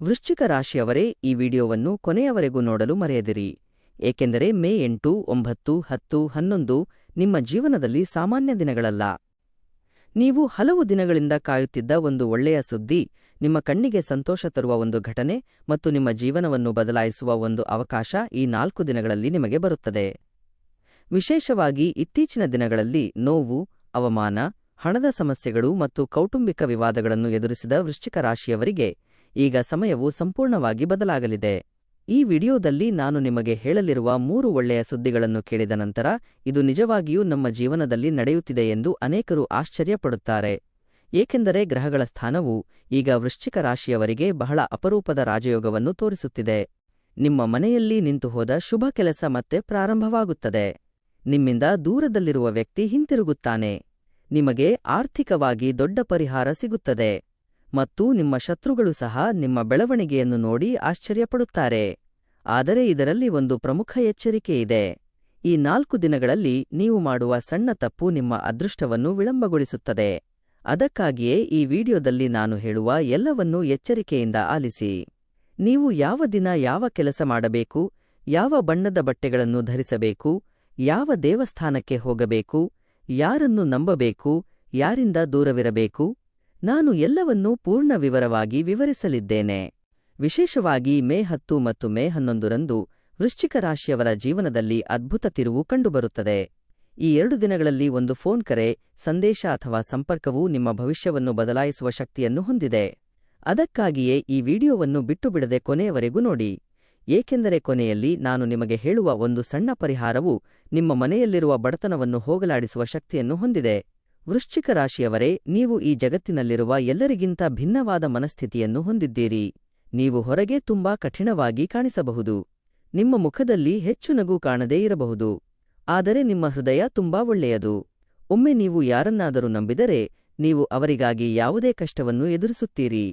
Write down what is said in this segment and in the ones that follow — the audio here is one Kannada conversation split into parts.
ವೃಶ್ಚಿಕ ರಾಶಿಯವರೇ, ಈ ವಿಡಿಯೋವನ್ನು ಕೊನೆಯವರೆಗೂ ನೋಡಲು ಮರೆಯದಿರಿ, ಏಕೆಂದರೆ ಮೇ 8, 9, 10, 11 ನಿಮ್ಮ ಜೀವನದಲ್ಲಿ ಸಾಮಾನ್ಯ ದಿನಗಳಲ್ಲ. ನೀವು ಹಲವು ದಿನಗಳಿಂದ ಕಾಯುತ್ತಿದ್ದ ಒಂದು ಒಳ್ಳೆಯ ಸುದ್ದಿ, ನಿಮ್ಮ ಕಣ್ಣಿಗೆ ಸಂತೋಷ ತರುವ ಒಂದು ಘಟನೆ ಮತ್ತು ನಿಮ್ಮ ಜೀವನವನ್ನು ಬದಲಾಯಿಸುವ ಒಂದು ಅವಕಾಶ ಈ 4 ದಿನಗಳಲ್ಲಿ ನಿಮಗೆ ಬರುತ್ತದೆ. ವಿಶೇಷವಾಗಿ ಇತ್ತೀಚಿನ ದಿನಗಳಲ್ಲಿ ನೋವು, ಅವಮಾನ, ಹಣದ ಸಮಸ್ಯೆಗಳು ಮತ್ತು ಕೌಟುಂಬಿಕ ವಿವಾದಗಳನ್ನು ಎದುರಿಸಿದ ವೃಶ್ಚಿಕ ರಾಶಿಯವರಿಗೆ ಈಗ ಸಮಯವು ಸಂಪೂರ್ಣವಾಗಿ ಬದಲಾಗಲಿದೆ. ಈ ವಿಡಿಯೋದಲ್ಲಿ ನಾನು ನಿಮಗೆ ಹೇಳಲಿರುವ 3 ಒಳ್ಳೆಯ ಸುದ್ದಿಗಳನ್ನು ಕೇಳಿದ ನಂತರ ಇದು ನಿಜವಾಗಿಯೂ ನಮ್ಮ ಜೀವನದಲ್ಲಿ ನಡೆಯುತ್ತಿದೆ ಎಂದು ಅನೇಕರು ಆಶ್ಚರ್ಯಪಡುತ್ತಾರೆ, ಏಕೆಂದರೆ ಗ್ರಹಗಳ ಸ್ಥಾನವು ಈಗ ವೃಶ್ಚಿಕ ರಾಶಿಯವರಿಗೆ ಬಹಳ ಅಪರೂಪದ ರಾಜಯೋಗವನ್ನು ತೋರಿಸುತ್ತಿದೆ. ನಿಮ್ಮ ಮನೆಯಲ್ಲಿ ನಿಂತುಹೋದ ಶುಭ ಕೆಲಸ ಮತ್ತೆ ಪ್ರಾರಂಭವಾಗುತ್ತದೆ. ನಿಮ್ಮಿಂದ ದೂರದಲ್ಲಿರುವ ವ್ಯಕ್ತಿ ಹಿಂತಿರುಗುತ್ತಾನೆ. ನಿಮಗೆ ಆರ್ಥಿಕವಾಗಿ ದೊಡ್ಡ ಪರಿಹಾರ ಸಿಗುತ್ತದೆ ಮತ್ತು ನಿಮ್ಮ ಶತ್ರುಗಳು ಸಹ ನಿಮ್ಮ ಬೆಳವಣಿಗೆಯನ್ನು ನೋಡಿ ಆಶ್ಚರ್ಯಪಡುತ್ತಾರೆ. ಆದರೆ ಇದರಲ್ಲಿ ಒಂದು ಪ್ರಮುಖ ಎಚ್ಚರಿಕೆಯಿದೆ. ಈ 4 ದಿನಗಳಲ್ಲಿ ನೀವು ಮಾಡುವ ಸಣ್ಣ ತಪ್ಪು ನಿಮ್ಮ ಅದೃಷ್ಟವನ್ನು ವಿಳಂಬಗೊಳಿಸುತ್ತದೆ. ಅದಕ್ಕಾಗಿಯೇ ಈ ವಿಡಿಯೋದಲ್ಲಿ ನಾನು ಹೇಳುವ ಎಲ್ಲವನ್ನೂ ಎಚ್ಚರಿಕೆಯಿಂದ ಆಲಿಸಿ. ನೀವು ಯಾವ ದಿನ ಯಾವ ಕೆಲಸ ಮಾಡಬೇಕು, ಯಾವ ಬಣ್ಣದ ಬಟ್ಟೆಗಳನ್ನು ಧರಿಸಬೇಕು, ಯಾವ ದೇವಸ್ಥಾನಕ್ಕೆ ಹೋಗಬೇಕು, ಯಾರನ್ನು ನಂಬಬೇಕು, ಯಾರಿಂದ ದೂರವಿರಬೇಕು, ನಾನು ಎಲ್ಲವನ್ನೂ ಪೂರ್ಣ ವಿವರವಾಗಿ ವಿವರಿಸಲಿದ್ದೇನೆ. ವಿಶೇಷವಾಗಿ ಮೇ 10 ಮತ್ತು ಮೇ 11ರಂದು ವೃಶ್ಚಿಕ ರಾಶಿಯವರ ಜೀವನದಲ್ಲಿ ಅದ್ಭುತ ತಿರುವು ಕಂಡುಬರುತ್ತದೆ. ಈ 2 ದಿನಗಳಲ್ಲಿ ಒಂದು ಫೋನ್ ಕರೆ, ಸಂದೇಶ ಅಥವಾ ಸಂಪರ್ಕವು ನಿಮ್ಮ ಭವಿಷ್ಯವನ್ನು ಬದಲಾಯಿಸುವ ಶಕ್ತಿಯನ್ನು ಹೊಂದಿದೆ. ಅದಕ್ಕಾಗಿಯೇ ಈ ವಿಡಿಯೋವನ್ನು ಬಿಟ್ಟುಬಿಡದೆ ಕೊನೆಯವರೆಗೂ ನೋಡಿ, ಏಕೆಂದರೆ ಕೊನೆಯಲ್ಲಿ ನಾನು ನಿಮಗೆ ಹೇಳುವ ಒಂದು ಸಣ್ಣ ಪರಿಹಾರವು ನಿಮ್ಮ ಮನೆಯಲ್ಲಿರುವ ಬಡತನವನ್ನು ಹೋಗಲಾಡಿಸುವ ಶಕ್ತಿಯನ್ನು ಹೊಂದಿದೆ. ವೃಶ್ಚಿಕ ರಾಶಿಯವರೇ, ನೀವು ಈ ಜಗತ್ತಿನಲ್ಲಿರುವ ಎಲ್ಲರಿಗಿಂತ ಭಿನ್ನವಾದ ಮನಸ್ಥಿತಿಯನ್ನು ಹೊಂದಿದ್ದೀರಿ. ನೀವು ಹೊರಗೆ ತುಂಬಾ ಕಠಿಣವಾಗಿ ಕಾಣಿಸಬಹುದು. ನಿಮ್ಮ ಮುಖದಲ್ಲಿ ಹೆಚ್ಚು ನಗು ಕಾಣದೇ ಇರಬಹುದು. ಆದರೆ ನಿಮ್ಮ ಹೃದಯ ತುಂಬಾ ಒಳ್ಳೆಯದು. ಒಮ್ಮೆ ನೀವು ಯಾರನ್ನಾದರೂ ನಂಬಿದರೆ ನೀವು ಅವರಿಗಾಗಿ ಯಾವುದೇ ಕಷ್ಟವನ್ನು ಎದುರಿಸುತ್ತೀರಿ.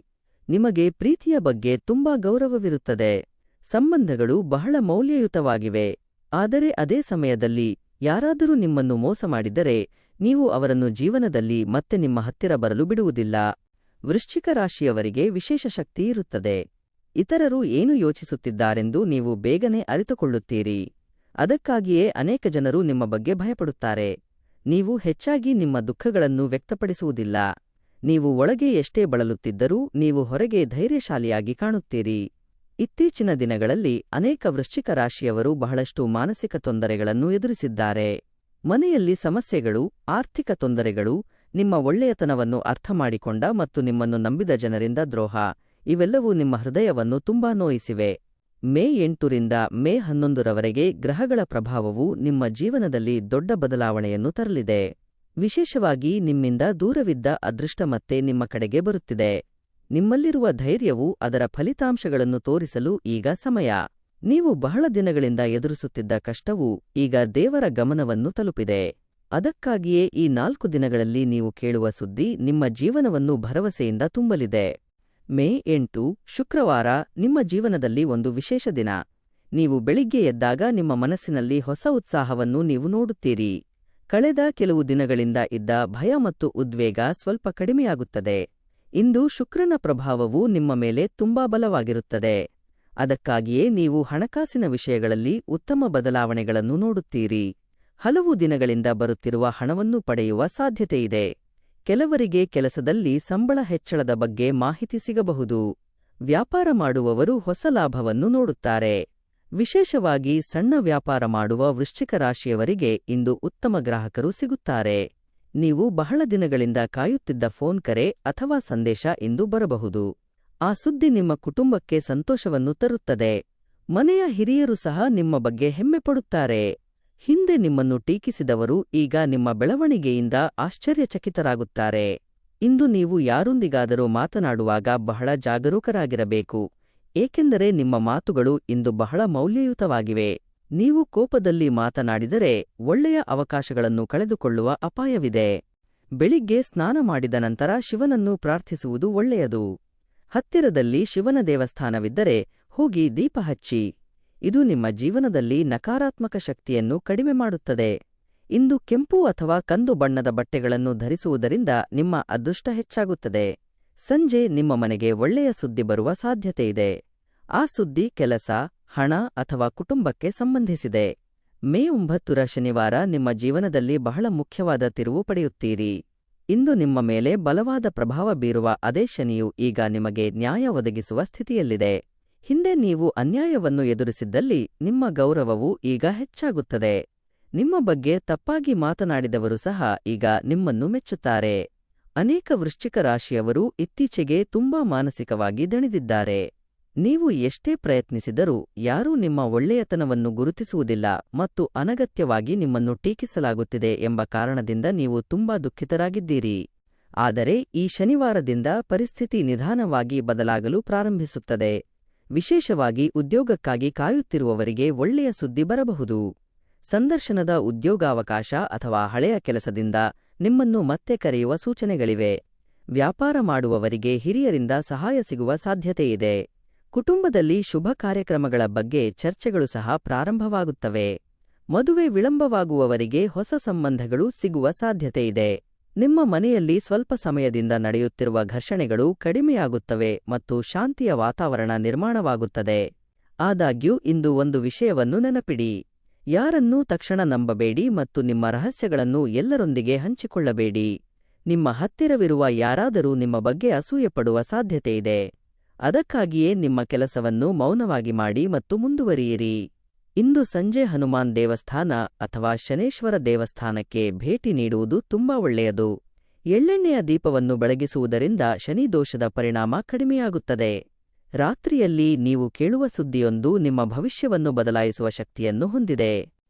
ನಿಮಗೆ ಪ್ರೀತಿಯ ಬಗ್ಗೆ ತುಂಬಾ ಗೌರವವಿರುತ್ತದೆ. ಸಂಬಂಧಗಳು ಬಹಳ ಮೌಲ್ಯಯುತವಾಗಿವೆ. ಆದರೆ ಅದೇ ಸಮಯದಲ್ಲಿ ಯಾರಾದರೂ ನಿಮ್ಮನ್ನು ಮೋಸ ಮಾಡಿದರೆ ನೀವು ಅವರನ್ನು ಜೀವನದಲ್ಲಿ ಮತ್ತೆ ನಿಮ್ಮ ಹತ್ತಿರ ಬರಲು ಬಿಡುವುದಿಲ್ಲ. ವೃಶ್ಚಿಕ ರಾಶಿಯವರಿಗೆ ವಿಶೇಷ ಶಕ್ತಿ ಇರುತ್ತದೆ. ಇತರರು ಏನು ಯೋಚಿಸುತ್ತಿದ್ದಾರೆಂದು ನೀವು ಬೇಗನೆ ಅರಿತುಕೊಳ್ಳುತ್ತೀರಿ. ಅದಕ್ಕಾಗಿಯೇ ಅನೇಕ ಜನರು ನಿಮ್ಮ ಬಗ್ಗೆ ಭಯಪಡುತ್ತಾರೆ. ನೀವು ಹೆಚ್ಚಾಗಿ ನಿಮ್ಮ ದುಃಖಗಳನ್ನು ವ್ಯಕ್ತಪಡಿಸುವುದಿಲ್ಲ. ನೀವು ಒಳಗೆ ಎಷ್ಟೇ ಬಳಲುತ್ತಿದ್ದರೂ ನೀವು ಹೊರಗೆ ಧೈರ್ಯಶಾಲಿಯಾಗಿ ಕಾಣುತ್ತೀರಿ. ಇತ್ತೀಚಿನ ದಿನಗಳಲ್ಲಿ ಅನೇಕ ವೃಶ್ಚಿಕ ರಾಶಿಯವರು ಬಹಳಷ್ಟು ಮಾನಸಿಕ ತೊಂದರೆಗಳನ್ನು ಎದುರಿಸಿದ್ದಾರೆ. ಮನೆಯಲ್ಲಿ ಸಮಸ್ಯೆಗಳು, ಆರ್ಥಿಕ ತೊಂದರೆಗಳು, ನಿಮ್ಮ ಒಳ್ಳೆಯತನವನ್ನು ಅರ್ಥಮಾಡಿಕೊಂಡ ಮತ್ತು ನಿಮ್ಮನ್ನು ನಂಬಿದ ಜನರಿಂದ ದ್ರೋಹ, ಇವೆಲ್ಲವೂ ನಿಮ್ಮ ಹೃದಯವನ್ನು ತುಂಬಾ ನೋಯಿಸಿವೆ. ಮೇ 8ರಿಂದ ಮೇ 11ರವರೆಗೆ ಗ್ರಹಗಳ ಪ್ರಭಾವವು ನಿಮ್ಮ ಜೀವನದಲ್ಲಿ ದೊಡ್ಡ ಬದಲಾವಣೆಯನ್ನು ತರಲಿದೆ. ವಿಶೇಷವಾಗಿ ನಿಮ್ಮಿಂದ ದೂರವಿದ್ದ ಅದೃಷ್ಟ ಮತ್ತೆ ನಿಮ್ಮ ಕಡೆಗೆ ಬರುತ್ತಿದೆ. ನಿಮ್ಮಲ್ಲಿರುವ ಧೈರ್ಯವು ಅದರ ಫಲಿತಾಂಶಗಳನ್ನು ತೋರಿಸಲು ಈಗ ಸಮಯ. ನೀವು ಬಹಳ ದಿನಗಳಿಂದ ಎದುರಿಸುತ್ತಿದ್ದ ಕಷ್ಟವು ಈಗ ದೇವರ ಗಮನವನ್ನು ತಲುಪಿದೆ. ಅದಕ್ಕಾಗಿಯೇ ಈ 4 ದಿನಗಳಲ್ಲಿ ನೀವು ಕೇಳುವ ಸುದ್ದಿ ನಿಮ್ಮ ಜೀವನವನ್ನು ಭರವಸೆಯಿಂದ ತುಂಬಲಿದೆ. ಮೇ 8 ಶುಕ್ರವಾರ ನಿಮ್ಮ ಜೀವನದಲ್ಲಿ ಒಂದು ವಿಶೇಷ ದಿನ. ನೀವು ಬೆಳಿಗ್ಗೆ ಎದ್ದಾಗ ನಿಮ್ಮ ಮನಸ್ಸಿನಲ್ಲಿ ಹೊಸ ಉತ್ಸಾಹವನ್ನು ನೀವು ನೋಡುತ್ತೀರಿ. ಕಳೆದ ಕೆಲವು ದಿನಗಳಿಂದ ಇದ್ದ ಭಯ ಮತ್ತು ಉದ್ವೇಗ ಸ್ವಲ್ಪ ಕಡಿಮೆಯಾಗುತ್ತದೆ. ಇಂದು ಶುಕ್ರನ ಪ್ರಭಾವವು ನಿಮ್ಮ ಮೇಲೆ ತುಂಬಾ ಬಲವಾಗಿರುತ್ತದೆ. ಅದಕ್ಕಾಗಿಯೇ ನೀವು ಹಣಕಾಸಿನ ವಿಷಯಗಳಲ್ಲಿ ಉತ್ತಮ ಬದಲಾವಣೆಗಳನ್ನು ನೋಡುತ್ತೀರಿ. ಹಲವು ದಿನಗಳಿಂದ ಬರುತ್ತಿರುವ ಹಣವನ್ನು ಪಡೆಯುವ ಸಾಧ್ಯತೆಯಿದೆ. ಕೆಲವರಿಗೆ ಕೆಲಸದಲ್ಲಿ ಸಂಬಳ ಹೆಚ್ಚಳದ ಬಗ್ಗೆ ಮಾಹಿತಿ ಸಿಗಬಹುದು. ವ್ಯಾಪಾರ ಮಾಡುವವರು ಹೊಸ ಲಾಭವನ್ನು ನೋಡುತ್ತಾರೆ. ವಿಶೇಷವಾಗಿ ಸಣ್ಣ ವ್ಯಾಪಾರ ಮಾಡುವ ವೃಶ್ಚಿಕ ರಾಶಿಯವರಿಗೆ ಇಂದು ಉತ್ತಮ ಗ್ರಾಹಕರು ಸಿಗುತ್ತಾರೆ. ನೀವು ಬಹಳ ದಿನಗಳಿಂದ ಕಾಯುತ್ತಿದ್ದ ಫೋನ್ ಕರೆ ಅಥವಾ ಸಂದೇಶ ಇಂದು ಬರಬಹುದು. ಆ ಸುದ್ದಿ ನಿಮ್ಮ ಕುಟುಂಬಕ್ಕೆ ಸಂತೋಷವನ್ನು ತರುತ್ತದೆ. ಮನೆಯ ಹಿರಿಯರು ಸಹ ನಿಮ್ಮ ಬಗ್ಗೆ ಹೆಮ್ಮೆಪಡುತ್ತಾರೆ. ಹಿಂದೆ ನಿಮ್ಮನ್ನು ಟೀಕಿಸಿದವರು ಈಗ ನಿಮ್ಮ ಬೆಳವಣಿಗೆಯಿಂದ ಆಶ್ಚರ್ಯಚಕಿತರಾಗುತ್ತಾರೆ. ಇಂದು ನೀವು ಯಾರೊಂದಿಗಾದರೂ ಮಾತನಾಡುವಾಗ ಬಹಳ ಜಾಗರೂಕರಾಗಿರಬೇಕು, ಏಕೆಂದರೆ ನಿಮ್ಮ ಮಾತುಗಳು ಇಂದು ಬಹಳ ಮೌಲ್ಯಯುತವಾಗಿವೆ. ನೀವು ಕೋಪದಲ್ಲಿ ಮಾತನಾಡಿದರೆ ಒಳ್ಳೆಯ ಅವಕಾಶಗಳನ್ನು ಕಳೆದುಕೊಳ್ಳುವ ಅಪಾಯವಿದೆ. ಬೆಳಿಗ್ಗೆ ಸ್ನಾನ ಮಾಡಿದ ನಂತರ ಶಿವನನ್ನು ಪ್ರಾರ್ಥಿಸುವುದು ಒಳ್ಳೆಯದು. ಹತ್ತಿರದಲ್ಲಿ ಶಿವನ ದೇವಸ್ಥಾನವಿದ್ದರೆ ಹೋಗಿ ದೀಪ ಹಚ್ಚಿ. ಇದು ನಿಮ್ಮ ಜೀವನದಲ್ಲಿ ನಕಾರಾತ್ಮಕ ಶಕ್ತಿಯನ್ನು ಕಡಿಮೆ ಮಾಡುತ್ತದೆ. ಇಂದು ಕೆಂಪು ಅಥವಾ ಕಂದು ಬಣ್ಣದ ಬಟ್ಟೆಗಳನ್ನು ಧರಿಸುವುದರಿಂದ ನಿಮ್ಮ ಅದೃಷ್ಟ ಹೆಚ್ಚಾಗುತ್ತದೆ. ಸಂಜೆ ನಿಮ್ಮ ಮನೆಗೆ ಒಳ್ಳೆಯ ಸುದ್ದಿ ಬರುವ ಸಾಧ್ಯತೆಯಿದೆ. ಆ ಸುದ್ದಿ ಕೆಲಸ, ಹಣ ಅಥವಾ ಕುಟುಂಬಕ್ಕೆ ಸಂಬಂಧಿಸಿದೆ. ಮೇ 9ರ ಶನಿವಾರ ನಿಮ್ಮ ಜೀವನದಲ್ಲಿ ಬಹಳ ಮುಖ್ಯವಾದ ತಿರುವು ಪಡೆಯುತ್ತೀರಿ. ಇಂದು ನಿಮ್ಮ ಮೇಲೆ ಬಲವಾದ ಪ್ರಭಾವ ಬೀರುವ ಅದೇ ಶನಿಯು ಈಗ ನಿಮಗೆ ನ್ಯಾಯ ಒದಗಿಸುವ ಸ್ಥಿತಿಯಲ್ಲಿದೆ. ಹಿಂದೆ ನೀವು ಅನ್ಯಾಯವನ್ನು ಎದುರಿಸಿದ್ದಲ್ಲಿ ನಿಮ್ಮ ಗೌರವವು ಈಗ ಹೆಚ್ಚಾಗುತ್ತದೆ. ನಿಮ್ಮ ಬಗ್ಗೆ ತಪ್ಪಾಗಿ ಮಾತನಾಡಿದವರು ಸಹ ಈಗ ನಿಮ್ಮನ್ನು ಮೆಚ್ಚುತ್ತಾರೆ. ಅನೇಕ ವೃಶ್ಚಿಕ ರಾಶಿಯವರು ಇತ್ತೀಚೆಗೆ ತುಂಬಾ ಮಾನಸಿಕವಾಗಿ ದಣಿದಿದ್ದಾರೆ. ನೀವು ಎಷ್ಟೇ ಪ್ರಯತ್ನಿಸಿದರೂ ಯಾರೂ ನಿಮ್ಮ ಒಳ್ಳೆಯತನವನ್ನು ಗುರುತಿಸುವುದಿಲ್ಲ ಮತ್ತು ಅನಗತ್ಯವಾಗಿ ನಿಮ್ಮನ್ನು ಟೀಕಿಸಲಾಗುತ್ತಿದೆ ಎಂಬ ಕಾರಣದಿಂದ ನೀವು ತುಂಬಾ ದುಃಖಿತರಾಗಿದ್ದೀರಿ. ಆದರೆ ಈ ಶನಿವಾರದಿಂದ ಪರಿಸ್ಥಿತಿ ನಿಧಾನವಾಗಿ ಬದಲಾಗಲು ಪ್ರಾರಂಭಿಸುತ್ತದೆ. ವಿಶೇಷವಾಗಿ ಉದ್ಯೋಗಕ್ಕಾಗಿ ಕಾಯುತ್ತಿರುವವರಿಗೆ ಒಳ್ಳೆಯ ಸುದ್ದಿ ಬರಬಹುದು. ಸಂದರ್ಶನದ ಉದ್ಯೋಗಾವಕಾಶ ಅಥವಾ ಹಳೆಯ ಕೆಲಸದಿಂದ ನಿಮ್ಮನ್ನು ಮತ್ತೆ ಕರೆಯುವ ಸೂಚನೆಗಳಿವೆ. ವ್ಯಾಪಾರ ಮಾಡುವವರಿಗೆ ಹಿರಿಯರಿಂದ ಸಹಾಯ ಸಿಗುವ ಸಾಧ್ಯತೆಯಿದೆ. ಕುಟುಂಬದಲ್ಲಿ ಶುಭ ಕಾರ್ಯಕ್ರಮಗಳ ಬಗ್ಗೆ ಚರ್ಚೆಗಳು ಸಹ ಪ್ರಾರಂಭವಾಗುತ್ತವೆ. ಮದುವೆ ವಿಳಂಬವಾಗುವವರಿಗೆ ಹೊಸ ಸಂಬಂಧಗಳು ಸಿಗುವ ಸಾಧ್ಯತೆಯಿದೆ. ನಿಮ್ಮ ಮನೆಯಲ್ಲಿ ಸ್ವಲ್ಪ ಸಮಯದಿಂದ ನಡೆಯುತ್ತಿರುವ ಘರ್ಷಣೆಗಳು ಕಡಿಮೆಯಾಗುತ್ತವೆ ಮತ್ತು ಶಾಂತಿಯ ವಾತಾವರಣ ನಿರ್ಮಾಣವಾಗುತ್ತದೆ. ಆದಾಗ್ಯೂ ಇಂದು ಒಂದು ವಿಷಯವನ್ನು ನೆನಪಿಡಿ. ಯಾರನ್ನೂ ತಕ್ಷಣ ನಂಬಬೇಡಿ ಮತ್ತು ನಿಮ್ಮ ರಹಸ್ಯಗಳನ್ನು ಎಲ್ಲರೊಂದಿಗೆ ಹಂಚಿಕೊಳ್ಳಬೇಡಿ. ನಿಮ್ಮ ಹತ್ತಿರವಿರುವ ಯಾರಾದರೂ ನಿಮ್ಮ ಬಗ್ಗೆ ಅಸೂಯೆಪಡುವ ಸಾಧ್ಯತೆಯಿದೆ. ಅದಕ್ಕಾಗಿಯೇ ನಿಮ್ಮ ಕೆಲಸವನ್ನು ಮೌನವಾಗಿ ಮಾಡಿ ಮತ್ತು ಮುಂದುವರಿಯಿರಿ. ಇಂದು ಸಂಜೆ ಹನುಮಾನ್ ದೇವಸ್ಥಾನ ಅಥವಾ ಶನೇಶ್ವರ ದೇವಸ್ಥಾನಕ್ಕೆ ಭೇಟಿ ನೀಡುವುದು ತುಂಬಾ ಒಳ್ಳೆಯದು. ಎಳ್ಳೆಣ್ಣೆಯ ದೀಪವನ್ನು ಬೆಳಗಿಸುವುದರಿಂದ ಶನಿದೋಷದ ಪರಿಣಾಮ ಕಡಿಮೆಯಾಗುತ್ತದೆ. ರಾತ್ರಿಯಲ್ಲಿ ನೀವು ಕೇಳುವ ಸುದ್ದಿಯೊಂದು ನಿಮ್ಮ ಭವಿಷ್ಯವನ್ನು ಬದಲಾಯಿಸುವ ಶಕ್ತಿಯನ್ನು ಹೊಂದಿದೆ.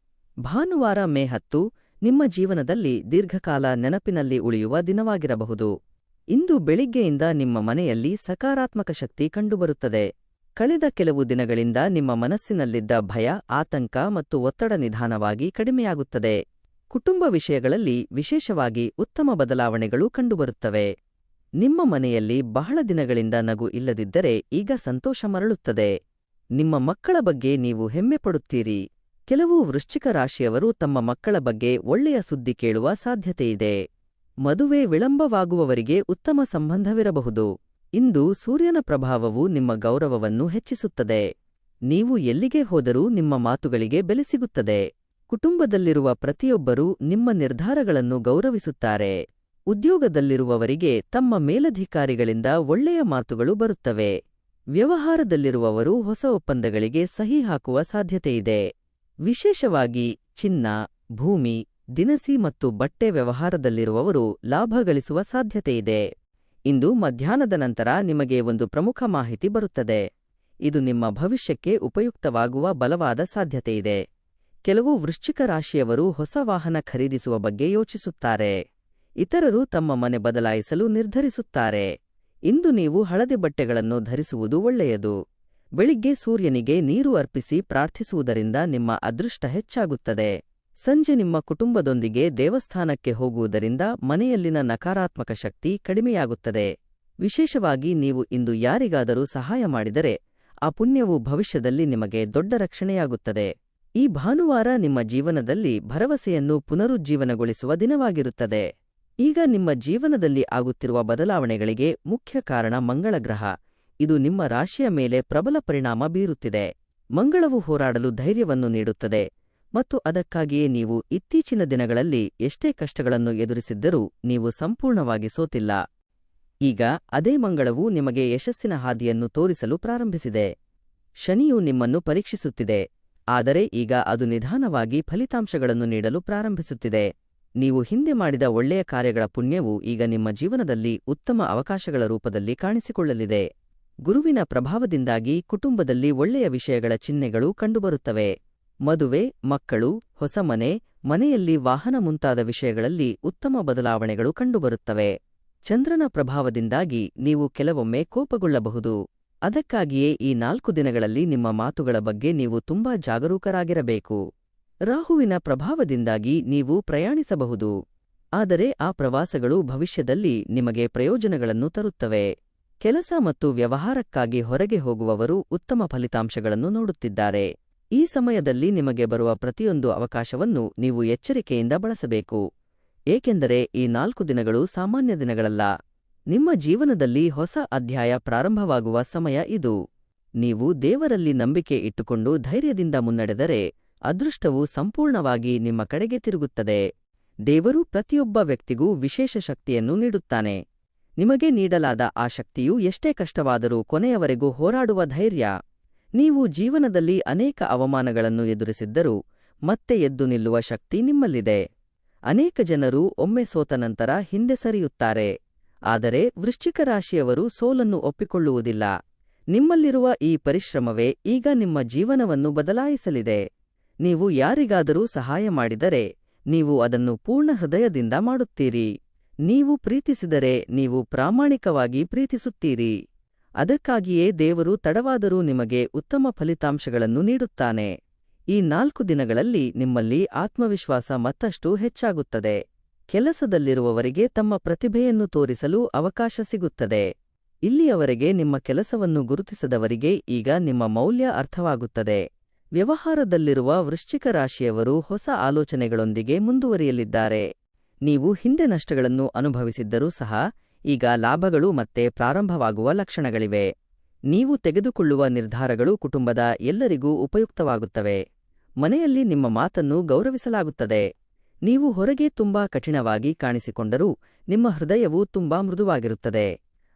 ಭಾನುವಾರ ಮೇ 10 ನಿಮ್ಮ ಜೀವನದಲ್ಲಿ ದೀರ್ಘಕಾಲ ನೆನಪಿನಲ್ಲಿ ಉಳಿಯುವ ದಿನವಾಗಿರಬಹುದು. ಇಂದು ಬೆಳಿಗ್ಗೆಯಿಂದ ನಿಮ್ಮ ಮನೆಯಲ್ಲಿ ಸಕಾರಾತ್ಮಕ ಶಕ್ತಿ ಕಂಡುಬರುತ್ತದೆ. ಕಳೆದ ಕೆಲವು ದಿನಗಳಿಂದ ನಿಮ್ಮ ಮನಸ್ಸಿನಲ್ಲಿದ್ದ ಭಯ, ಆತಂಕ ಮತ್ತು ಒತ್ತಡ ನಿಧಾನವಾಗಿ ಕಡಿಮೆಯಾಗುತ್ತದೆ. ಕುಟುಂಬ ವಿಷಯಗಳಲ್ಲಿ ವಿಶೇಷವಾಗಿ ಉತ್ತಮ ಬದಲಾವಣೆಗಳು ಕಂಡುಬರುತ್ತವೆ. ನಿಮ್ಮ ಮನೆಯಲ್ಲಿ ಬಹಳ ದಿನಗಳಿಂದ ನಗು ಇಲ್ಲದಿದ್ದರೆ ಈಗ ಸಂತೋಷ ಮರಳುತ್ತದೆ. ನಿಮ್ಮ ಮಕ್ಕಳ ಬಗ್ಗೆ ನೀವು ಹೆಮ್ಮೆಪಡುತ್ತೀರಿ. ಕೆಲವು ವೃಶ್ಚಿಕ ರಾಶಿಯವರು ತಮ್ಮ ಮಕ್ಕಳ ಬಗ್ಗೆ ಒಳ್ಳೆಯ ಸುದ್ದಿ ಕೇಳುವ ಸಾಧ್ಯತೆಯಿದೆ. ಮದುವೆ ವಿಳಂಬವಾಗುವವರಿಗೆ ಉತ್ತಮ ಸಂಬಂಧವಿರಬಹುದು. ಇಂದು ಸೂರ್ಯನ ಪ್ರಭಾವವು ನಿಮ್ಮ ಗೌರವವನ್ನು ಹೆಚ್ಚಿಸುತ್ತದೆ. ನೀವು ಎಲ್ಲಿಗೆ ಹೋದರೂ ನಿಮ್ಮ ಮಾತುಗಳಿಗೆ ಬೆಲೆ ಸಿಗುತ್ತದೆ. ಕುಟುಂಬದಲ್ಲಿರುವ ಪ್ರತಿಯೊಬ್ಬರೂ ನಿಮ್ಮ ನಿರ್ಧಾರಗಳನ್ನು ಗೌರವಿಸುತ್ತಾರೆ. ಉದ್ಯೋಗದಲ್ಲಿರುವವರಿಗೆ ತಮ್ಮ ಮೇಲಧಿಕಾರಿಗಳಿಂದ ಒಳ್ಳೆಯ ಮಾತುಗಳು ಬರುತ್ತವೆ. ವ್ಯವಹಾರದಲ್ಲಿರುವವರು ಹೊಸ ಒಪ್ಪಂದಗಳಿಗೆ ಸಹಿ ಹಾಕುವ ಸಾಧ್ಯತೆಯಿದೆ. ವಿಶೇಷವಾಗಿ ಚಿನ್ನ, ಭೂಮಿ, ದಿನಸಿ ಮತ್ತು ಬಟ್ಟೆ ವ್ಯವಹಾರದಲ್ಲಿರುವವರು ಲಾಭ ಗಳಿಸುವ ಸಾಧ್ಯತೆಯಿದೆ. ಇಂದು ಮಧ್ಯಾಹ್ನದ ನಂತರ ನಿಮಗೆ ಒಂದು ಪ್ರಮುಖ ಮಾಹಿತಿ ಬರುತ್ತದೆ. ಇದು ನಿಮ್ಮ ಭವಿಷ್ಯಕ್ಕೆ ಉಪಯುಕ್ತವಾಗುವ ಬಲವಾದ ಸಾಧ್ಯತೆಯಿದೆ. ಕೆಲವು ವೃಶ್ಚಿಕ ರಾಶಿಯವರು ಹೊಸ ವಾಹನ ಖರೀದಿಸುವ ಬಗ್ಗೆ ಯೋಚಿಸುತ್ತಾರೆ. ಇತರರು ತಮ್ಮ ಮನೆ ಬದಲಾಯಿಸಲು ನಿರ್ಧರಿಸುತ್ತಾರೆ. ಇಂದು ನೀವು ಹಳದಿ ಬಟ್ಟೆಗಳನ್ನು ಧರಿಸುವುದು ಒಳ್ಳೆಯದು. ಬೆಳಿಗ್ಗೆ ಸೂರ್ಯನಿಗೆ ನೀರು ಅರ್ಪಿಸಿ ಪ್ರಾರ್ಥಿಸುವುದರಿಂದ ನಿಮ್ಮ ಅದೃಷ್ಟ ಹೆಚ್ಚಾಗುತ್ತದೆ. ಸಂಜೆ ನಿಮ್ಮ ಕುಟುಂಬದೊಂದಿಗೆ ದೇವಸ್ಥಾನಕ್ಕೆ ಹೋಗುವುದರಿಂದ ಮನೆಯಲ್ಲಿನ ನಕಾರಾತ್ಮಕ ಶಕ್ತಿ ಕಡಿಮೆಯಾಗುತ್ತದೆ. ವಿಶೇಷವಾಗಿ ನೀವು ಇಂದು ಯಾರಿಗಾದರೂ ಸಹಾಯ ಮಾಡಿದರೆ ಆ ಪುಣ್ಯವು ಭವಿಷ್ಯದಲ್ಲಿ ನಿಮಗೆ ದೊಡ್ಡ ರಕ್ಷಣೆಯಾಗುತ್ತದೆ. ಈ ಭಾನುವಾರ ನಿಮ್ಮ ಜೀವನದಲ್ಲಿ ಭರವಸೆಯನ್ನು ಪುನರುಜ್ಜೀವನಗೊಳಿಸುವ ದಿನವಾಗಿರುತ್ತದೆ. ಈಗ ನಿಮ್ಮ ಜೀವನದಲ್ಲಿ ಆಗುತ್ತಿರುವ ಬದಲಾವಣೆಗಳಿಗೆ ಮುಖ್ಯ ಕಾರಣ ಮಂಗಳ ಗ್ರಹ. ಇದು ನಿಮ್ಮ ರಾಶಿಯ ಮೇಲೆ ಪ್ರಬಲ ಪರಿಣಾಮ ಬೀರುತ್ತಿದೆ. ಮಂಗಳವು ಹೋರಾಡಲು ಧೈರ್ಯವನ್ನು ನೀಡುತ್ತದೆ ಮತ್ತು ಅದಕ್ಕಾಗಿಯೇ ನೀವು ಇತ್ತೀಚಿನ ದಿನಗಳಲ್ಲಿ ಎಷ್ಟೇ ಕಷ್ಟಗಳನ್ನು ಎದುರಿಸಿದ್ದರೂ ನೀವು ಸಂಪೂರ್ಣವಾಗಿ ಸೋತಿಲ್ಲ. ಈಗ ಅದೇ ಮಂಗಳವು ನಿಮಗೆ ಯಶಸ್ಸಿನ ಹಾದಿಯನ್ನು ತೋರಿಸಲು ಪ್ರಾರಂಭಿಸಿದೆ. ಶನಿಯು ನಿಮ್ಮನ್ನು ಪರೀಕ್ಷಿಸುತ್ತಿದೆ, ಆದರೆ ಈಗ ಅದು ನಿಧಾನವಾಗಿ ಫಲಿತಾಂಶಗಳನ್ನು ನೀಡಲು ಪ್ರಾರಂಭಿಸುತ್ತಿದೆ. ನೀವು ಹಿಂದೆ ಮಾಡಿದ ಒಳ್ಳೆಯ ಕಾರ್ಯಗಳ ಪುಣ್ಯವು ಈಗ ನಿಮ್ಮ ಜೀವನದಲ್ಲಿ ಉತ್ತಮ ಅವಕಾಶಗಳ ರೂಪದಲ್ಲಿ ಕಾಣಿಸಿಕೊಳ್ಳಲಿದೆ. ಗುರುವಿನ ಪ್ರಭಾವದಿಂದಾಗಿ ಕುಟುಂಬದಲ್ಲಿ ಒಳ್ಳೆಯ ವಿಷಯಗಳ ಚಿಹ್ನೆಗಳು ಕಂಡುಬರುತ್ತವೆ. ಮದುವೆ, ಮಕ್ಕಳು, ಹೊಸ ಮನೆ, ಮನೆಯಲ್ಲಿ ವಾಹನ ಮುಂತಾದ ವಿಷಯಗಳಲ್ಲಿ ಉತ್ತಮ ಬದಲಾವಣೆಗಳು ಕಂಡುಬರುತ್ತವೆ. ಚಂದ್ರನ ಪ್ರಭಾವದಿಂದಾಗಿ ನೀವು ಕೆಲವೊಮ್ಮೆ ಕೋಪಗೊಳ್ಳಬಹುದು. ಅದಕ್ಕಾಗಿಯೇ ಈ 4 ದಿನಗಳಲ್ಲಿ ನಿಮ್ಮ ಮಾತುಗಳ ಬಗ್ಗೆ ನೀವು ತುಂಬಾ ಜಾಗರೂಕರಾಗಿರಬೇಕು. ರಾಹುವಿನ ಪ್ರಭಾವದಿಂದಾಗಿ ನೀವು ಪ್ರಯಾಣಿಸಬಹುದು, ಆದರೆ ಆ ಪ್ರವಾಸಗಳು ಭವಿಷ್ಯದಲ್ಲಿ ನಿಮಗೆ ಪ್ರಯೋಜನಗಳನ್ನು ತರುತ್ತವೆ. ಕೆಲಸ ಮತ್ತು ವ್ಯವಹಾರಕ್ಕಾಗಿ ಹೊರಗೆ ಹೋಗುವವರು ಉತ್ತಮ ಫಲಿತಾಂಶಗಳನ್ನು ನೋಡುತ್ತಿದ್ದಾರೆ. ಈ ಸಮಯದಲ್ಲಿ ನಿಮಗೆ ಬರುವ ಪ್ರತಿಯೊಂದು ಅವಕಾಶವನ್ನು ನೀವು ಎಚ್ಚರಿಕೆಯಿಂದ ಬಳಸಬೇಕು, ಏಕೆಂದರೆ ಈ 4 ದಿನಗಳು ಸಾಮಾನ್ಯ ದಿನಗಳಲ್ಲ. ನಿಮ್ಮ ಜೀವನದಲ್ಲಿ ಹೊಸ ಅಧ್ಯಾಯ ಪ್ರಾರಂಭವಾಗುವ ಸಮಯ ಇದು. ನೀವು ದೇವರಲ್ಲಿ ನಂಬಿಕೆ ಇಟ್ಟುಕೊಂಡು ಧೈರ್ಯದಿಂದ ಮುನ್ನಡೆದರೆ ಅದೃಷ್ಟವು ಸಂಪೂರ್ಣವಾಗಿ ನಿಮ್ಮ ಕಡೆಗೆ ತಿರುಗುತ್ತದೆ. ದೇವರು ಪ್ರತಿಯೊಬ್ಬ ವ್ಯಕ್ತಿಗೂ ವಿಶೇಷ ಶಕ್ತಿಯನ್ನು ನೀಡುತ್ತಾನೆ. ನಿಮಗೆ ನೀಡಲಾದ ಆ ಶಕ್ತಿಯು ಎಷ್ಟೇ ಕಷ್ಟವಾದರೂ ಕೊನೆಯವರೆಗೂ ಹೋರಾಡುವ ಧೈರ್ಯ. ನೀವು ಜೀವನದಲ್ಲಿ ಅನೇಕ ಅವಮಾನಗಳನ್ನು ಎದುರಿಸಿದ್ದರೂ ಮತ್ತೆ ಎದ್ದು ನಿಲ್ಲುವ ಶಕ್ತಿ ನಿಮ್ಮಲ್ಲಿದೆ. ಅನೇಕ ಜನರು ಒಮ್ಮೆ ಸೋತ ನಂತರ ಹಿಂದೆ ಸರಿಯುತ್ತಾರೆ. ಆದರೆ ವೃಶ್ಚಿಕ ರಾಶಿಯವರು ಸೋಲನ್ನು ಒಪ್ಪಿಕೊಳ್ಳುವುದಿಲ್ಲ. ನಿಮ್ಮಲ್ಲಿರುವ ಈ ಪರಿಶ್ರಮವೇ ಈಗ ನಿಮ್ಮ ಜೀವನವನ್ನು ಬದಲಾಯಿಸಲಿದೆ. ನೀವು ಯಾರಿಗಾದರೂ ಸಹಾಯ ಮಾಡಿದರೆ ನೀವು ಅದನ್ನು ಪೂರ್ಣ ಹೃದಯದಿಂದ ಮಾಡುತ್ತೀರಿ. ನೀವು ಪ್ರೀತಿಸಿದರೆ ನೀವು ಪ್ರಾಮಾಣಿಕವಾಗಿ ಪ್ರೀತಿಸುತ್ತೀರಿ. ಅದಕ್ಕಾಗಿಯೇ ದೇವರು ತಡವಾದರೂ ನಿಮಗೆ ಉತ್ತಮ ಫಲಿತಾಂಶಗಳನ್ನು ನೀಡುತ್ತಾನೆ. ಈ 4 ದಿನಗಳಲ್ಲಿ ನಿಮ್ಮಲ್ಲಿ ಆತ್ಮವಿಶ್ವಾಸ ಮತ್ತಷ್ಟು ಹೆಚ್ಚಾಗುತ್ತದೆ. ಕೆಲಸದಲ್ಲಿರುವವರಿಗೆ ತಮ್ಮ ಪ್ರತಿಭೆಯನ್ನು ತೋರಿಸಲು ಅವಕಾಶ ಸಿಗುತ್ತದೆ. ಇಲ್ಲಿಯವರೆಗೆ ನಿಮ್ಮ ಕೆಲಸವನ್ನು ಗುರುತಿಸದವರಿಗೆ ಈಗ ನಿಮ್ಮ ಮೌಲ್ಯ ಅರ್ಥವಾಗುತ್ತದೆ. ವ್ಯವಹಾರದಲ್ಲಿರುವ ವೃಶ್ಚಿಕ ರಾಶಿಯವರು ಹೊಸ ಆಲೋಚನೆಗಳೊಂದಿಗೆ ಮುಂದುವರಿಯಲಿದ್ದಾರೆ. ನೀವು ಹಿಂದೆ ನಷ್ಟಗಳನ್ನು ಅನುಭವಿಸಿದ್ದರೂ ಸಹ ಈಗ ಲಾಭಗಳು ಮತ್ತೆ ಪ್ರಾರಂಭವಾಗುವ ಲಕ್ಷಣಗಳಿವೆ. ನೀವು ತೆಗೆದುಕೊಳ್ಳುವ ನಿರ್ಧಾರಗಳು ಕುಟುಂಬದ ಎಲ್ಲರಿಗೂ ಉಪಯುಕ್ತವಾಗುತ್ತವೆ. ಮನೆಯಲ್ಲಿ ನಿಮ್ಮ ಮಾತನ್ನು ಗೌರವಿಸಲಾಗುತ್ತದೆ. ನೀವು ಹೊರಗೆ ತುಂಬಾ ಕಠಿಣವಾಗಿ ಕಾಣಿಸಿಕೊಂಡರೂ ನಿಮ್ಮ ಹೃದಯವು ತುಂಬಾ ಮೃದುವಾಗಿರುತ್ತದೆ.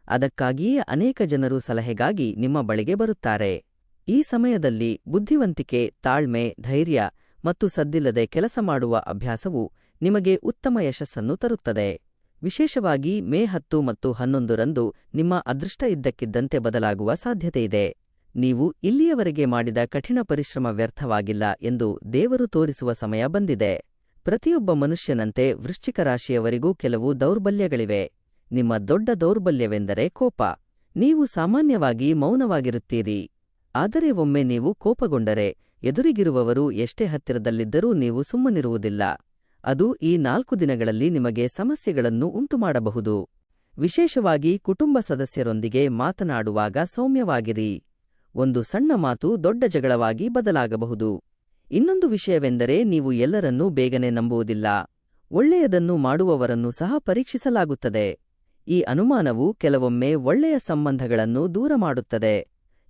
ಅದಕ್ಕಾಗಿಯೇ ಅನೇಕ ಜನರು ಸಲಹೆಗಾಗಿ ನಿಮ್ಮ ಬಳಿಗೆ ಬರುತ್ತಾರೆ. ಈ ಸಮಯದಲ್ಲಿ ಬುದ್ಧಿವಂತಿಕೆ, ತಾಳ್ಮೆ, ಧೈರ್ಯ ಮತ್ತು ಸದ್ದಿಲ್ಲದೆ ಕೆಲಸ ಮಾಡುವ ಅಭ್ಯಾಸವು ನಿಮಗೆ ಉತ್ತಮ ಯಶಸ್ಸನ್ನು ತರುತ್ತದೆ. ವಿಶೇಷವಾಗಿ ಮೇ 10 ಮತ್ತು 11 ರಂದು ನಿಮ್ಮ ಅದೃಷ್ಟ ಇದ್ದಕ್ಕಿದ್ದಂತೆ ಬದಲಾಗುವ ಸಾಧ್ಯತೆಯಿದೆ. ನೀವು ಇಲ್ಲಿಯವರೆಗೆ ಮಾಡಿದ ಕಠಿಣ ಪರಿಶ್ರಮ ವ್ಯರ್ಥವಾಗಿಲ್ಲ ಎಂದು ದೇವರು ತೋರಿಸುವ ಸಮಯ ಬಂದಿದೆ. ಪ್ರತಿಯೊಬ್ಬ ಮನುಷ್ಯನಂತೆ ವೃಶ್ಚಿಕ ರಾಶಿಯವರಿಗೂ ಕೆಲವು ದೌರ್ಬಲ್ಯಗಳಿವೆ. ನಿಮ್ಮ ದೊಡ್ಡ ದೌರ್ಬಲ್ಯವೆಂದರೆ ಕೋಪ. ನೀವು ಸಾಮಾನ್ಯವಾಗಿ ಮೌನವಾಗಿರುತ್ತೀರಿ. ಆದರೆ ಒಮ್ಮೆ ನೀವು ಕೋಪಗೊಂಡರೆ ಎದುರಿಗಿರುವವರು ಎಷ್ಟೇ ಹತ್ತಿರದಲ್ಲಿದ್ದರೂ ನೀವು ಸುಮ್ಮನಿರುವುದಿಲ್ಲ. ಅದು ಈ 4 ದಿನಗಳಲ್ಲಿ ನಿಮಗೆ ಸಮಸ್ಯೆಗಳನ್ನು ಉಂಟುಮಾಡಬಹುದು. ವಿಶೇಷವಾಗಿ ಕುಟುಂಬ ಸದಸ್ಯರೊಂದಿಗೆ ಮಾತನಾಡುವಾಗ ಸೌಮ್ಯವಾಗಿರಿ. ಒಂದು ಸಣ್ಣ ಮಾತು ದೊಡ್ಡ ಜಗಳವಾಗಿ ಬದಲಾಗಬಹುದು. ಇನ್ನೊಂದು ವಿಷಯವೆಂದರೆ ನೀವು ಎಲ್ಲರನ್ನೂ ಬೇಗನೆ ನಂಬುವುದಿಲ್ಲ. ಒಳ್ಳೆಯದನ್ನು ಮಾಡುವವರನ್ನು ಸಹ ಪರೀಕ್ಷಿಸಲಾಗುತ್ತದೆ. ಈ ಅನುಮಾನವು ಕೆಲವೊಮ್ಮೆ ಒಳ್ಳೆಯ ಸಂಬಂಧಗಳನ್ನು ದೂರ ಮಾಡುತ್ತದೆ.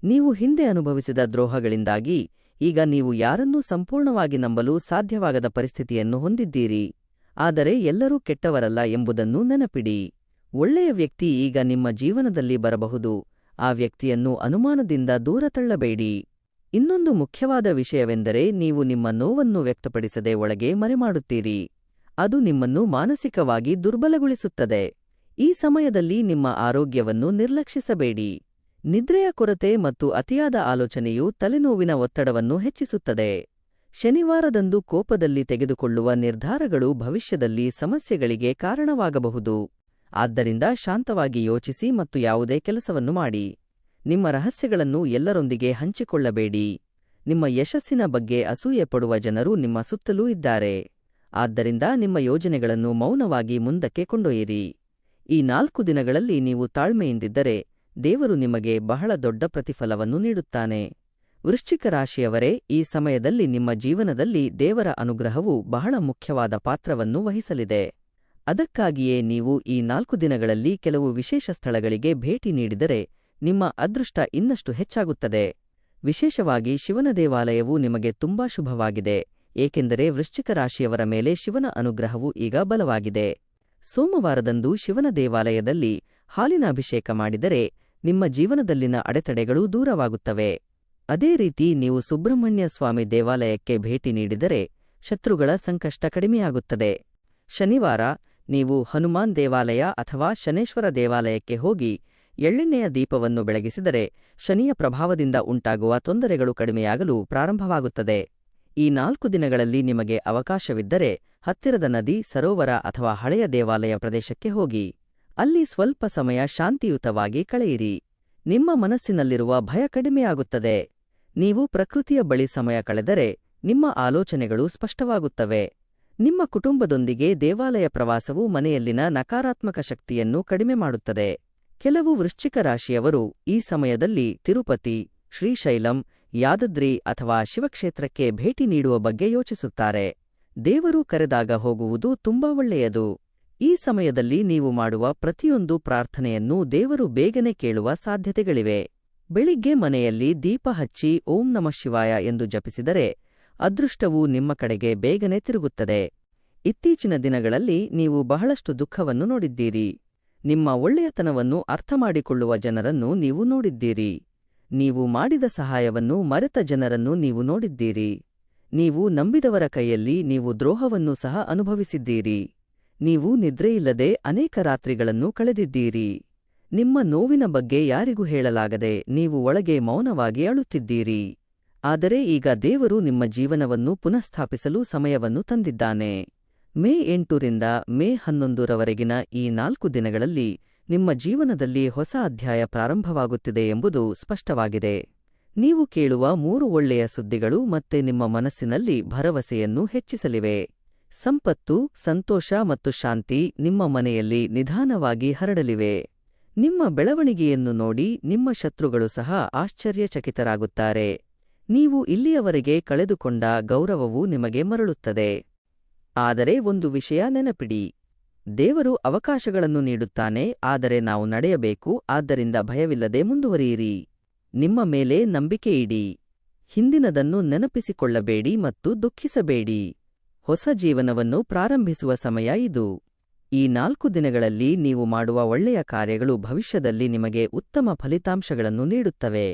ನೀವು ಹಿಂದೆ ಅನುಭವಿಸಿದ ದ್ರೋಹಗಳಿಂದಾಗಿ ಈಗ ನೀವು ಯಾರನ್ನೂ ಸಂಪೂರ್ಣವಾಗಿ ನಂಬಲು ಸಾಧ್ಯವಾಗದ ಪರಿಸ್ಥಿತಿಯನ್ನು ಹೊಂದಿದ್ದೀರಿ. ಆದರೆ ಎಲ್ಲರೂ ಕೆಟ್ಟವರಲ್ಲ ಎಂಬುದನ್ನು ನೆನಪಿಡಿ. ಒಳ್ಳೆಯ ವ್ಯಕ್ತಿ ಈಗ ನಿಮ್ಮ ಜೀವನದಲ್ಲಿ ಬರಬಹುದು. ಆ ವ್ಯಕ್ತಿಯನ್ನು ಅನುಮಾನದಿಂದ ದೂರ ತಳ್ಳಬೇಡಿ. ಇನ್ನೊಂದು ಮುಖ್ಯವಾದ ವಿಷಯವೆಂದರೆ ನೀವು ನಿಮ್ಮ ನೋವನ್ನು ವ್ಯಕ್ತಪಡಿಸದೆ ಒಳಗೆ ಮರೆಮಾಡುತ್ತೀರಿ. ಅದು ನಿಮ್ಮನ್ನು ಮಾನಸಿಕವಾಗಿ ದುರ್ಬಲಗೊಳಿಸುತ್ತದೆ. ಈ ಸಮಯದಲ್ಲಿ ನಿಮ್ಮ ಆರೋಗ್ಯವನ್ನು ನಿರ್ಲಕ್ಷಿಸಬೇಡಿ. ನಿದ್ರೆಯ ಕೊರತೆ ಮತ್ತು ಅತಿಯಾದ ಆಲೋಚನೆಯು ತಲೆನೋವಿನ ಒತ್ತಡವನ್ನು ಹೆಚ್ಚಿಸುತ್ತದೆ. ಶನಿವಾರದಂದು ಕೋಪದಲ್ಲಿ ತೆಗೆದುಕೊಳ್ಳುವ ನಿರ್ಧಾರಗಳು ಭವಿಷ್ಯದಲ್ಲಿ ಸಮಸ್ಯೆಗಳಿಗೆ ಕಾರಣವಾಗಬಹುದು. ಆದ್ದರಿಂದ ಶಾಂತವಾಗಿ ಯೋಚಿಸಿ ಮತ್ತು ಯಾವುದೇ ಕೆಲಸವನ್ನು ಮಾಡಿ. ನಿಮ್ಮ ರಹಸ್ಯಗಳನ್ನು ಎಲ್ಲರೊಂದಿಗೆ ಹಂಚಿಕೊಳ್ಳಬೇಡಿ. ನಿಮ್ಮ ಯಶಸ್ಸಿನ ಬಗ್ಗೆ ಅಸೂಯೆಪಡುವ ಜನರು ನಿಮ್ಮ ಸುತ್ತಲೂ ಇದ್ದಾರೆ. ಆದ್ದರಿಂದ ನಿಮ್ಮ ಯೋಜನೆಗಳನ್ನು ಮೌನವಾಗಿ ಮುಂದಕ್ಕೆ ಕೊಂಡೊಯ್ಯಿರಿ. ಈ 4 ದಿನಗಳಲ್ಲಿ ನೀವು ತಾಳ್ಮೆಯಿಂದಿದ್ದರೆ ದೇವರು ನಿಮಗೆ ಬಹಳ ದೊಡ್ಡ ಪ್ರತಿಫಲವನ್ನು ನೀಡುತ್ತಾನೆ. ವೃಶ್ಚಿಕ ರಾಶಿಯವರೇ, ಈ ಸಮಯದಲ್ಲಿ ನಿಮ್ಮ ಜೀವನದಲ್ಲಿ ದೇವರ ಅನುಗ್ರಹವು ಬಹಳ ಮುಖ್ಯವಾದ ಪಾತ್ರವನ್ನು ವಹಿಸಲಿದೆ. ಅದಕ್ಕಾಗಿಯೇ ನೀವು ಈ 4 ದಿನಗಳಲ್ಲಿ ಕೆಲವು ವಿಶೇಷ ಸ್ಥಳಗಳಿಗೆ ಭೇಟಿ ನೀಡಿದರೆ ನಿಮ್ಮ ಅದೃಷ್ಟ ಇನ್ನಷ್ಟು ಹೆಚ್ಚಾಗುತ್ತದೆ. ವಿಶೇಷವಾಗಿ ಶಿವನ ದೇವಾಲಯವು ನಿಮಗೆ ತುಂಬಾ ಶುಭವಾಗಿದೆ, ಏಕೆಂದರೆ ವೃಶ್ಚಿಕ ರಾಶಿಯವರ ಮೇಲೆ ಶಿವನ ಅನುಗ್ರಹವು ಈಗ ಬಲವಾಗಿದೆ. ಸೋಮವಾರದಂದು ಶಿವನ ದೇವಾಲಯದಲ್ಲಿ ಹಾಲಿನ ಅಭಿಷೇಕ ಮಾಡಿದರೆ ನಿಮ್ಮ ಜೀವನದಲ್ಲಿನ ಅಡೆತಡೆಗಳು ದೂರವಾಗುತ್ತವೆ. ಅದೇ ರೀತಿ ನೀವು ಸುಬ್ರಹ್ಮಣ್ಯ ಸ್ವಾಮಿ ದೇವಾಲಯಕ್ಕೆ ಭೇಟಿ ನೀಡಿದರೆ ಶತ್ರುಗಳ ಸಂಕಷ್ಟ ಕಡಿಮೆಯಾಗುತ್ತದೆ. ಶನಿವಾರ ನೀವು ಹನುಮಾನ್ ದೇವಾಲಯ ಅಥವಾ ಶನೇಶ್ವರ ದೇವಾಲಯಕ್ಕೆ ಹೋಗಿ ಎಳ್ಳೆಣ್ಣೆಯ ದೀಪವನ್ನು ಬೆಳಗಿಸಿದರೆ ಶನಿಯ ಪ್ರಭಾವದಿಂದ ಉಂಟಾಗುವ ತೊಂದರೆಗಳು ಕಡಿಮೆಯಾಗಲು ಪ್ರಾರಂಭವಾಗುತ್ತದೆ. ಈ 4 ದಿನಗಳಲ್ಲಿ ನಿಮಗೆ ಅವಕಾಶವಿದ್ದರೆ ಹತ್ತಿರದ ನದಿ, ಸರೋವರ ಅಥವಾ ಹಳೆಯ ದೇವಾಲಯ ಪ್ರದೇಶಕ್ಕೆ ಹೋಗಿ ಅಲ್ಲಿ ಸ್ವಲ್ಪ ಸಮಯ ಶಾಂತಿಯುತವಾಗಿ ಕಳೆಯಿರಿ. ನಿಮ್ಮ ಮನಸ್ಸಿನಲ್ಲಿರುವ ಭಯ ಕಡಿಮೆಯಾಗುತ್ತದೆ. ನೀವು ಪ್ರಕೃತಿಯ ಬಳಿ ಸಮಯ ಕಳೆದರೆ ನಿಮ್ಮ ಆಲೋಚನೆಗಳು ಸ್ಪಷ್ಟವಾಗುತ್ತವೆ. ನಿಮ್ಮ ಕುಟುಂಬದೊಂದಿಗೆ ದೇವಾಲಯ ಪ್ರವಾಸವು ಮನೆಯಲ್ಲಿನ ನಕಾರಾತ್ಮಕ ಶಕ್ತಿಯನ್ನು ಕಡಿಮೆ ಮಾಡುತ್ತದೆ. ಕೆಲವು ವೃಶ್ಚಿಕ ರಾಶಿಯವರು ಈ ಸಮಯದಲ್ಲಿ ತಿರುಪತಿ, ಶ್ರೀಶೈಲಂ, ಯಾದದ್ರಿ ಅಥವಾ ಶಿವಕ್ಷೇತ್ರಕ್ಕೆ ಭೇಟಿ ನೀಡುವ ಬಗ್ಗೆ ಯೋಚಿಸುತ್ತಾರೆ. ದೇವರು ಕರೆದಾಗ ಹೋಗುವುದು ತುಂಬಾ ಒಳ್ಳೆಯದು. ಈ ಸಮಯದಲ್ಲಿ ನೀವು ಮಾಡುವ ಪ್ರತಿಯೊಂದು ಪ್ರಾರ್ಥನೆಯನ್ನು ದೇವರು ಬೇಗನೆ ಕೇಳುವ ಸಾಧ್ಯತೆಗಳಿವೆ. ಬೆಳಿಗ್ಗೆ ಮನೆಯಲ್ಲಿ ದೀಪ ಹಚ್ಚಿ ಓಂ ನಮಃ ಶಿವಾಯ ಎಂದು ಜಪಿಸಿದರೆ ಅದೃಷ್ಟವು ನಿಮ್ಮ ಕಡೆಗೆ ಬೇಗನೆ ತಿರುಗುತ್ತದೆ. ಇತ್ತೀಚಿನ ದಿನಗಳಲ್ಲಿ ನೀವು ಬಹಳಷ್ಟು ದುಃಖವನ್ನು ನೋಡಿದ್ದೀರಿ. ನಿಮ್ಮ ಒಳ್ಳೆಯತನವನ್ನು ಅರ್ಥಮಾಡಿಕೊಳ್ಳುವ ಜನರನ್ನು ನೀವು ನೋಡಿದ್ದೀರಿ. ನೀವು ಮಾಡಿದ ಸಹಾಯವನ್ನು ಮರೆತ ಜನರನ್ನು ನೀವು ನೋಡಿದ್ದೀರಿ. ನೀವು ನಂಬಿದವರ ಕೈಯಲ್ಲಿ ನೀವು ದ್ರೋಹವನ್ನು ಸಹ ಅನುಭವಿಸಿದ್ದೀರಿ. ನೀವು ನಿದ್ರೆಯಿಲ್ಲದೆ ಅನೇಕ ರಾತ್ರಿಗಳನ್ನು ಕಳೆದಿದ್ದೀರಿ. ನಿಮ್ಮ ನೋವಿನ ಬಗ್ಗೆ ಯಾರಿಗೂ ಹೇಳಲಾಗದೆ ನೀವು ಒಳಗೆ ಮೌನವಾಗಿ ಅಳುತ್ತಿದ್ದೀರಿ. ಆದರೆ ಈಗ ದೇವರು ನಿಮ್ಮ ಜೀವನವನ್ನು ಪುನಃಸ್ಥಾಪಿಸಲು ಸಮಯವನ್ನು ತಂದಿದ್ದಾನೆ. ಮೇ 8 ರಿಂದ ಮೇ 11 ರವರೆಗಿನ ಈ 4 ದಿನಗಳಲ್ಲಿ ನಿಮ್ಮ ಜೀವನದಲ್ಲಿ ಹೊಸ ಅಧ್ಯಾಯ ಪ್ರಾರಂಭವಾಗುತ್ತಿದೆ ಎಂಬುದು ಸ್ಪಷ್ಟವಾಗಿದೆ. ನೀವು ಕೇಳುವ 3 ಒಳ್ಳೆಯ ಸುದ್ದಿಗಳು ಮತ್ತೆ ನಿಮ್ಮ ಮನಸ್ಸಿನಲ್ಲಿ ಭರವಸೆಯನ್ನು ಹೆಚ್ಚಿಸಲಿವೆ. ಸಂಪತ್ತು, ಸಂತೋಷ ಮತ್ತು ಶಾಂತಿ ನಿಮ್ಮ ಮನೆಯಲ್ಲಿ ನಿಧಾನವಾಗಿ ಹರಡಲಿವೆ. ನಿಮ್ಮ ಬೆಳವಣಿಗೆಯನ್ನು ನೋಡಿ ನಿಮ್ಮ ಶತ್ರುಗಳು ಸಹ ಆಶ್ಚರ್ಯಚಕಿತರಾಗುತ್ತಾರೆ. ನೀವು ಇಲ್ಲಿಯವರೆಗೆ ಕಳೆದುಕೊಂಡ ಗೌರವವು ನಿಮಗೆ ಮರಳುತ್ತದೆ. ಆದರೆ ಒಂದು ವಿಷಯ ನೆನಪಿಡಿ, ದೇವರು ಅವಕಾಶಗಳನ್ನು ನೀಡುತ್ತಾನೆ, ಆದರೆ ನಾವು ನಡೆಯಬೇಕು. ಆದ್ದರಿಂದ ಭಯವಿಲ್ಲದೆ ಮುಂದುವರಿಯಿರಿ. ನಿಮ್ಮ ಮೇಲೆ ನಂಬಿಕೆಯಿಡಿ. ಹಿಂದಿನದನ್ನು ನೆನಪಿಸಿಕೊಳ್ಳಬೇಡಿ ಮತ್ತು ದುಃಖಿಸಬೇಡಿ. ಹೊಸ ಜೀವನವನ್ನು ಪ್ರಾರಂಭಿಸುವ ಸಮಯ ಇದು. ಈ 4 ದಿನಗಳಲ್ಲಿ ನೀವು ಮಾಡುವ ಒಳ್ಳೆಯ ಕಾರ್ಯಗಳು ಭವಿಷ್ಯದಲ್ಲಿ ನಿಮಗೆ ಉತ್ತಮ ಫಲಿತಾಂಶಗಳನ್ನು ನೀಡುತ್ತವೆ.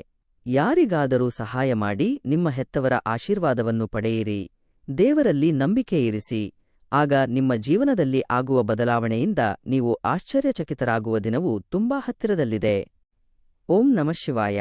ಯಾರಿಗಾದರೂ ಸಹಾಯ ಮಾಡಿ ನಿಮ್ಮ ಹೆತ್ತವರ ಆಶೀರ್ವಾದವನ್ನು ಪಡೆಯಿರಿ. ದೇವರಲ್ಲಿ ನಂಬಿಕೆಯಿರಿಸಿ. ಆಗ ನಿಮ್ಮ ಜೀವನದಲ್ಲಿ ಆಗುವ ಬದಲಾವಣೆಯಿಂದ ನೀವು ಆಶ್ಚರ್ಯಚಕಿತರಾಗುವ ದಿನವು ತುಂಬಾ ಹತ್ತಿರದಲ್ಲಿದೆ. ಓಂ ನಮಃ ಶಿವಾಯ.